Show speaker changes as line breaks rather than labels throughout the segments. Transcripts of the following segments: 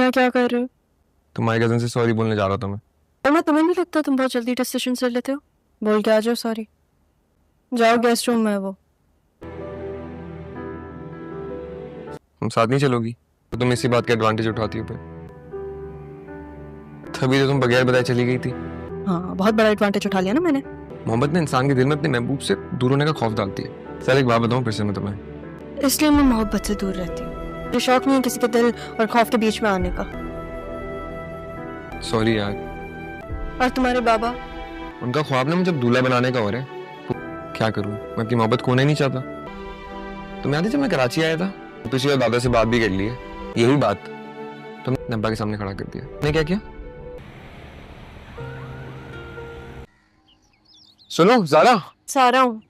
यहाँ क्या कर रहे हो?
तुम्हारे कजन से सॉरी बोलने जा रहा था मैं।
अम्मा, तुम्हें नहीं लगता तुम बहुत जल्दी डिसीजन ले लेते हो? बोल के आ जाओ सॉरी। जाओ, गेस्ट रूम में है वो।
तुम साथ नहीं चलोगी तो तुम इसी बात का एडवांटेज उठाती हो फिर। तभी तो तुम बगैर बताए चली गई थी।
हाँ, बहुत बड़ा एडवांटेज उठा लिया ना मैंने।
मोहब्बत ने इंसान के दिल में अपने महबूब से दूर होने का खौफ डालती है। सर एक बात बताऊं फिर से मैं तुम्हें,
इसलिए मैं मोहब्बत से दूर रहती हूँ। मुझे शौक नहीं है किसी के दिल और खौफ के बीच में आने का।
सॉरी यार।
और तुम्हारे बाबा?
उनका ख्वाब ना मुझे दूल्हा बनाने का हो रहा है। क्या करूं, मैं अपनी मोहब्बत खोना ही नहीं चाहता। तुम्हें याद है जब मैं कराची आया था, पिछली बार दादा से बात भी कर ली है। यही बात तुमने अब्बा के सामने खड़ा कर दिया। मैं क्या किया? सुनो ज़ारा।
सारा हूँ।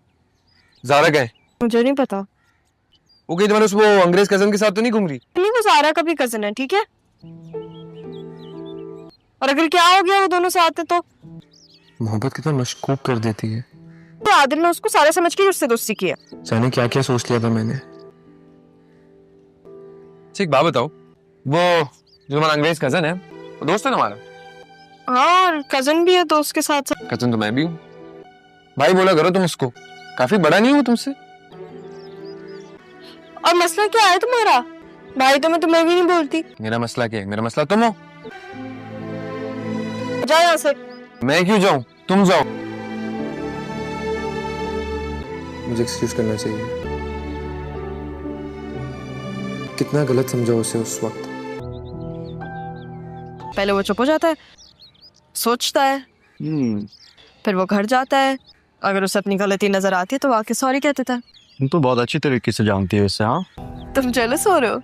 ज़ारा गए?
मुझे नहीं पता।
वो कहीं तुम्हारे वो अंग्रेज कजन के साथ तो नहीं घूम रही?
नहीं, वो सारा का भी कजन है, ठीक है? और अगर क्या हो गया वो दोनों साथ है तो?
मोहब्बत कितना मशकूक कर देती है।
तो आदिल ने उसको सारा समझ के उससे दोस्ती किया।
जाने क्या क्या सोच लिया था मैंने। एक बात बताओ, वो जो हमारा अंग्रेज कजन है वो दोस्त है ना हमारा?
हाँ, और कजन भी है दोस्त के साथ साथ।
कजन तो मैं भी हूँ। भाई बोला करो तुम उसको, काफी बड़ा नहीं हो तुमसे।
और मसला क्या है तुम्हारा? भाई तो मैं तुम्हें भी नहीं बोलती।
मेरा मसला क्या है? मेरा मसला तुम हो।
जाओ यहाँ से।
मैं क्यों जाऊं, तुम जाओ। मुझे एक्सक्यूज करना चाहिए। कितना गलत समझा उसे उस वक्त।
पहले वो चुप हो जाता है, सोचता है, फिर वो घर जाता है। अगर उसे अपनी गलती नजर आती है तो आके सॉरी कह देता है।
तुम तो बहुत अच्छी तरीके से जानती हो इसे। हाँ,
तुम जेलस हो रहे हो?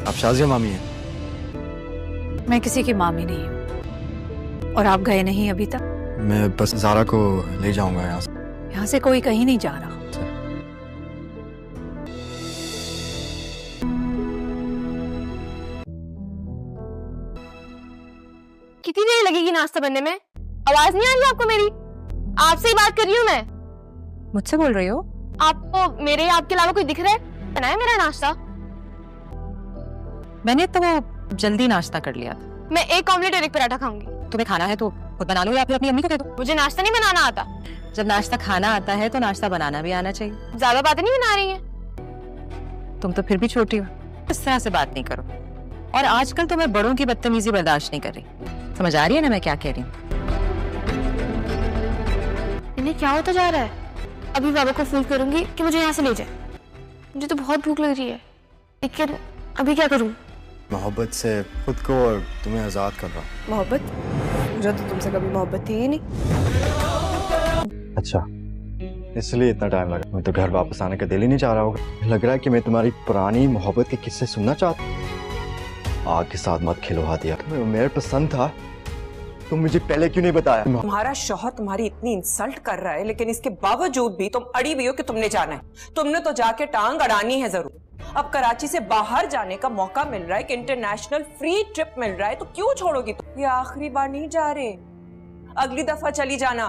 आप शाजिया मामी हैं?
मैं किसी की मामी नहीं हूँ। और आप गए नहीं अभी तक?
मैं बस ज़ारा को ले जाऊंगा यहाँ से।
यहाँ से कोई कहीं नहीं जा रहा।
कितनी देर लगेगी नाश्ता बनने में? आवाज नहीं आ रही आपको मेरी? आपसे ही बात कर रही हूँ मैं।
मुझसे बोल रही हो?
आपको मेरे आपके अलावा कोई दिख रहा है? बनाया मेरा नाश्ता?
मैंने तो जल्दी नाश्ता कर लिया था।
मैं एक ऑमलेट और एक पराठा खाऊंगी।
तुम्हें खाना है तो खुद बना लो या फिर अपनी अम्मी को दे दो।
मुझे नाश्ता नहीं बनाना आता।
जब नाश्ता खाना आता है तो नाश्ता बनाना भी आना चाहिए।
ज्यादा बातें नहीं बना रही हैं।
तुम तो फिर भी छोटी हो, इस तरह से बात नहीं करो। और आजकल तो मैं बड़ों की बदतमीजी बर्दाश्त नहीं कर रही। समझ आ रही है ना मैं क्या कह रही हूँ?
इन्हें क्या होता जा रहा है? अभी बाबा को फोन करूंगी कि मुझे यहाँ से ले जाए। मुझे तो बहुत भूख लग रही है, लेकिन अभी क्या करूँ?
मोहब्बत से खुद को और तुम्हें आज़ाद कर रहा हूँ।
मोहब्बत? मुझे तो तुमसे कभी मोहब्बत थी ही नहीं।
अच्छा, इसलिए इतना टाइम लगा। मैं तो घर वापस आने का दिल ही नहीं चाह रहा होगा। लग रहा है कि मैं तुम्हारी पुरानी मोहब्बत के किस्से सुनना चाहता हूँ। आग के साथ मत खिलवा दिया। तुम्हें मेरे पसंद था, तुम मुझे पहले क्यों नहीं बताया?
तुम्हारा शौहर तुम्हारी इतनी इंसल्ट कर रहा है, लेकिन इसके बावजूद भी तुम अड़ी हुई हो कि तुमने जाना है। तुमने तो जाके टांग अड़ानी है जरूर। अब कराची से बाहर जाने का मौका मिल रहा है, कि इंटरनेशनल फ्री ट्रिप मिल रहा है, तो क्यों छोड़ोगी तुम? ये आखिरी बार नहीं जा रहे, अगली दफा चली जाना।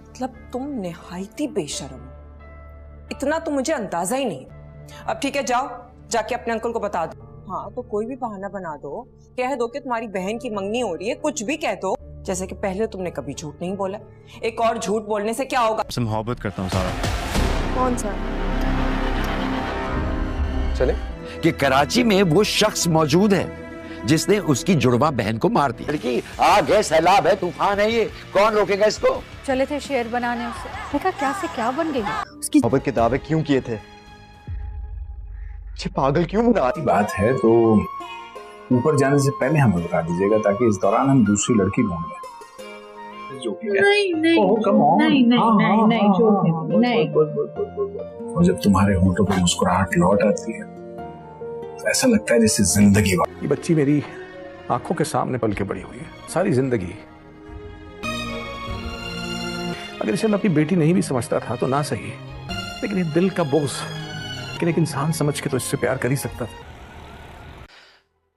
मतलब तुम निहायती बेशर्म हो। इतना तो मुझे अंदाजा ही नहीं। अब ठीक है, जाओ जाके अपने अंकल को बता दो। हाँ, तो कोई भी बहाना बना दो, कह दो कि तुम्हारी बहन की मंगनी हो रही है, कुछ भी कह दो। जैसे कि पहले तुमने कभी झूठ नहीं बोला। एक और झूठ बोलने से क्या होगा?
आपसे मोहब्बत करता हूँ ज़ारा।
कौन सा?
चले
कि कराची में वो शख्स मौजूद है जिसने उसकी जुड़वा बहन को मार दिया। लड़की आग है, सैलाब है, तूफान है, ये कौन रोकेगा इसको?
चले थे शेर बनाने उससे, देखा क्या से क्या बन गई।
उसकी मोहब्बत के दावे क्यों किए थे? पागल क्यों बना?
बात है तो ऊपर जाने से पहले हमें बता दीजिएगा, ताकि इस दौरान हम दूसरी लड़की ढूंढ लें। और जब तुम्हारे होंठों पे मुस्कुराहट लौट आती है तो ऐसा लगता है जैसे जिंदगी। ये बच्ची मेरी आंखों के सामने पल के बड़ी हुई है सारी जिंदगी। अगर इसे मैं अपनी बेटी नहीं भी समझता था तो ना सही, लेकिन ये दिल का बोझ, लेकिन एक इंसान समझ के तो इससे प्यार कर ही सकता था।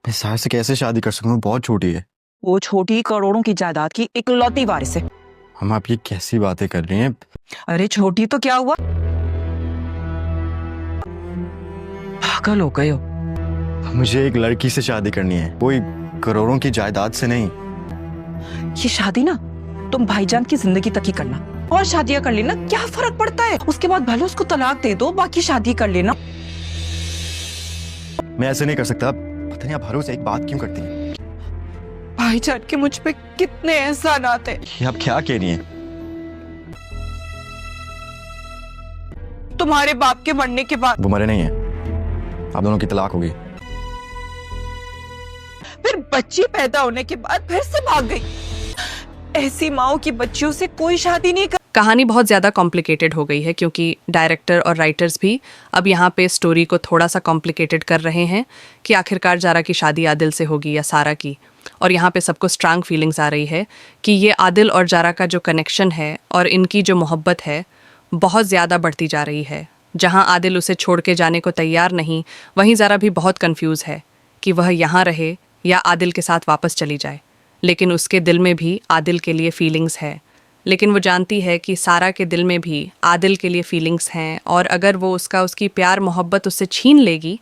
मैं सार से कैसे शादी कर सकूं? बहुत छोटी है
वो। छोटी करोड़ों की जायदाद की इकलौती वारिस है।
हम आप ये कैसी बातें कर रही हैं?
अरे छोटी तो क्या हुआ,
पागल हो गए हो?
मुझे एक लड़की से शादी करनी है, कोई करोड़ों की जायदाद से नहीं।
ये शादी ना तुम भाईजान की जिंदगी तक ही करना, और शादियां कर लेना, क्या फर्क पड़ता है? उसके बाद भले उसको तलाक दे दो, बाकी शादी कर लेना।
मैं ऐसे नहीं कर सकता। पता नहीं आप हर रोज एक बात क्यों करती हैं?
भाईजान के मुझ पे कितने एहसान आते हैं।
ये आप क्या कह रही हैं?
तुम्हारे बाप के मरने के बाद
वो मरे नहीं है, आप दोनों की तलाक होगी।
फिर बच्ची पैदा होने के बाद फिर से भाग गई। ऐसी माओ की बच्चियों से कोई शादी नहीं कर।
कहानी बहुत ज़्यादा कॉम्प्लिकेटेड हो गई है क्योंकि डायरेक्टर और राइटर्स भी अब यहाँ पे स्टोरी को थोड़ा सा कॉम्प्लिकेटेड कर रहे हैं कि आखिरकार जारा की शादी आदिल से होगी या सारा की। और यहाँ पे सबको स्ट्रांग फीलिंग्स आ रही है कि ये आदिल और जारा का जो कनेक्शन है और इनकी जो मोहब्बत है बहुत ज़्यादा बढ़ती जा रही है। जहाँ आदिल उसे छोड़ के जाने को तैयार नहीं, वहीं जारा भी बहुत कन्फ्यूज़ है कि वह यहाँ रहे या आदिल के साथ वापस चली जाए। लेकिन उसके दिल में भी आदिल के लिए फीलिंग्स है, लेकिन वो जानती है कि सारा के दिल में भी आदिल के लिए फीलिंग्स हैं, और अगर वो उसकी प्यार मोहब्बत उससे छीन लेगी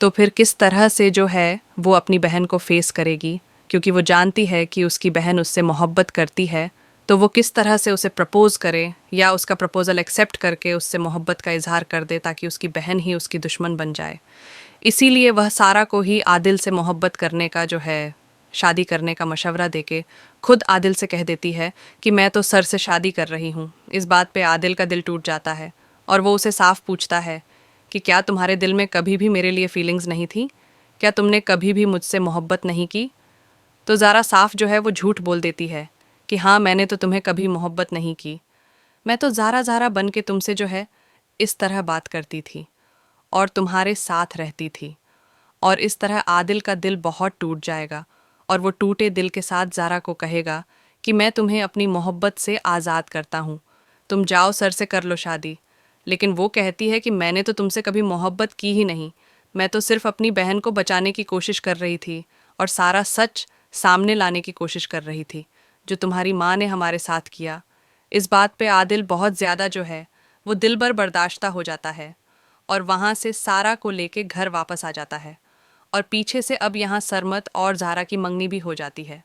तो फिर किस तरह से जो है वो अपनी बहन को फेस करेगी, क्योंकि वो जानती है कि उसकी बहन उससे मोहब्बत करती है। तो वो किस तरह से उसे प्रपोज़ करे या उसका प्रपोज़ल एक्सेप्ट करके उससे मोहब्बत का इजहार कर दे ताकि उसकी बहन ही उसकी दुश्मन बन जाए। इसीलिए वह सारा को ही आदिल से मोहब्बत करने का जो है, शादी करने का मशवरा देके खुद आदिल से कह देती है कि मैं तो सर से शादी कर रही हूँ। इस बात पे आदिल का दिल टूट जाता है और वो उसे साफ पूछता है कि क्या तुम्हारे दिल में कभी भी मेरे लिए फीलिंग्स नहीं थी? क्या तुमने कभी भी मुझसे मोहब्बत नहीं की? तो ज़ारा साफ जो है वो झूठ बोल देती है कि हाँ, मैंने तो तुम्हें कभी मोहब्बत नहीं की। मैं तो ज़ारा बन के तुमसे जो है इस तरह बात करती थी और तुम्हारे साथ रहती थी। और इस तरह आदिल का दिल बहुत टूट जाएगा और वो टूटे दिल के साथ ज़ारा को कहेगा कि मैं तुम्हें अपनी मोहब्बत से आज़ाद करता हूँ, तुम जाओ सर से कर लो शादी। लेकिन वो कहती है कि मैंने तो तुमसे कभी मोहब्बत की ही नहीं, मैं तो सिर्फ अपनी बहन को बचाने की कोशिश कर रही थी और सारा सच सामने लाने की कोशिश कर रही थी जो तुम्हारी माँ ने हमारे साथ किया। इस बात पे आदिल बहुत ज़्यादा जो है वो दिल भर बर्दाश्ता हो जाता है और वहाँ से सारा को लेके घर वापस आ जाता है। और पीछे से अब यहाँ सरमत और ज़ारा की मंगनी भी हो जाती है।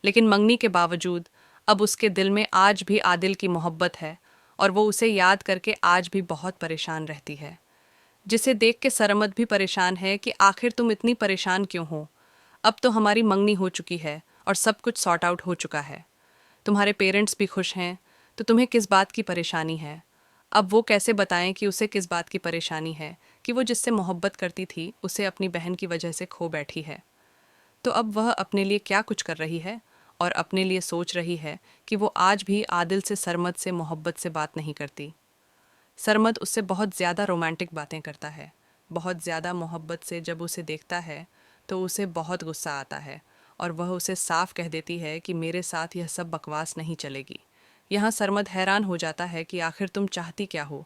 लेकिन मंगनी के बावजूद अब उसके दिल में आज भी आदिल की मोहब्बत है और वो उसे याद करके आज भी बहुत परेशान रहती है, जिसे देख के सरमत भी परेशान है कि आखिर तुम इतनी परेशान क्यों हो? अब तो हमारी मंगनी हो चुकी है और सब कुछ सॉर्ट आउट हो चुका है, तुम्हारे पेरेंट्स भी खुश हैं, तो तुम्हें किस बात की परेशानी है? अब वो कैसे बताएं कि उसे किस बात की परेशानी है कि वो जिससे मोहब्बत करती थी उसे अपनी बहन की वजह से खो बैठी है। तो अब वह अपने लिए क्या कुछ कर रही है और अपने लिए सोच रही है कि वो आज भी आदिल से सरमद से मोहब्बत से बात नहीं करती। सरमद उससे बहुत ज़्यादा रोमांटिक बातें करता है, बहुत ज़्यादा मोहब्बत से जब उसे देखता है तो उसे बहुत गुस्सा आता है और वह उसे साफ कह देती है कि मेरे साथ यह सब बकवास नहीं चलेगी। यहाँ सरमद हैरान हो जाता है कि आखिर तुम चाहती क्या हो?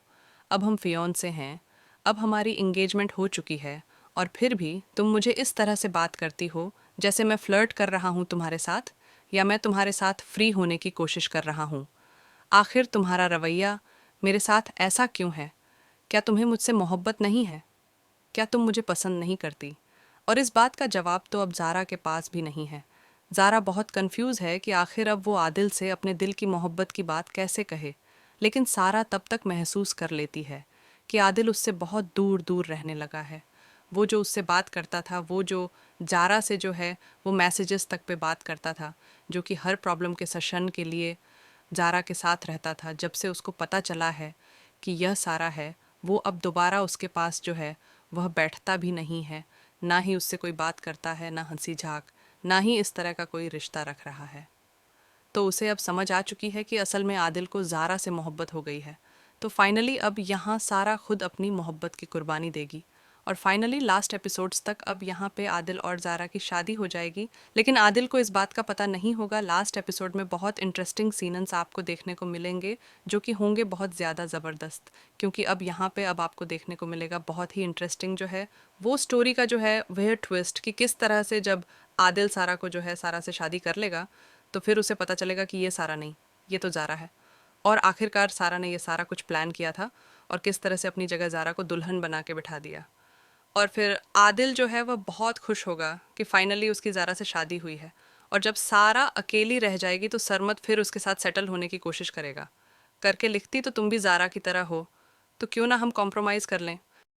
अब हम फियोंसे हैं, अब हमारी इंगेजमेंट हो चुकी है और फिर भी तुम मुझे इस तरह से बात करती हो जैसे मैं फ्लर्ट कर रहा हूँ तुम्हारे साथ या मैं तुम्हारे साथ फ्री होने की कोशिश कर रहा हूँ। आखिर तुम्हारा रवैया मेरे साथ ऐसा क्यों है? क्या तुम्हें मुझसे मोहब्बत नहीं है? क्या तुम मुझे पसंद नहीं करती? और इस बात का जवाब तो अब ज़ारा के पास भी नहीं है। ज़ारा बहुत कंफ्यूज है कि आखिर अब वो आदिल से अपने दिल की मोहब्बत की बात कैसे कहे। लेकिन सारा तब तक महसूस कर लेती है कि आदिल उससे बहुत दूर दूर रहने लगा है। वो जो उससे बात करता था, वो जो ज़ारा से जो है वो मैसेजेस तक पे बात करता था, जो कि हर प्रॉब्लम के सशन के लिए ज़ारा के साथ रहता था, जब से उसको पता चला है कि यह सारा है, वो अब दोबारा उसके पास जो है वह बैठता भी नहीं है, ना ही उससे कोई बात करता है, ना हंसी झाक, ना ही इस तरह का कोई रिश्ता रख रहा है। तो उसे अब समझ आ चुकी है कि असल में आदिल को ज़ारा से मोहब्बत हो गई है। तो फाइनली अब यहाँ सारा खुद अपनी मोहब्बत की कुर्बानी देगी और फाइनली लास्ट एपिसोड्स तक अब यहाँ पे आदिल और ज़ारा की शादी हो जाएगी। लेकिन आदिल को इस बात का पता नहीं होगा। लास्ट एपिसोड में बहुत इंटरेस्टिंग सीन्स आपको देखने को मिलेंगे जो कि होंगे बहुत ज़्यादा ज़बरदस्त, क्योंकि अब यहाँ पे अब आपको देखने को मिलेगा बहुत ही इंटरेस्टिंग जो है वो स्टोरी का जो है वह ट्विस्ट कि किस तरह से जब आदिल सारा को जो है सारा से शादी कर लेगा तो फिर उसे पता चलेगा कि ये सारा नहीं, ये तो ज़ारा है। और आखिरकार सारा ने ये सारा कुछ प्लान किया था और किस तरह से अपनी जगह ज़ारा को दुल्हन बना के बिठा दिया। और फिर आदिल जो है वह बहुत खुश होगा कि फाइनली उसकी ज़ारा से शादी हुई है। और जब सारा अकेली रह जाएगी तो सरमद फिर उसके साथ सेटल होने की कोशिश करेगा। करके लिखती तो तुम भी ज़ारा की तरह हो, तो क्यों ना हम कॉम्प्रोमाइज़ कर लें।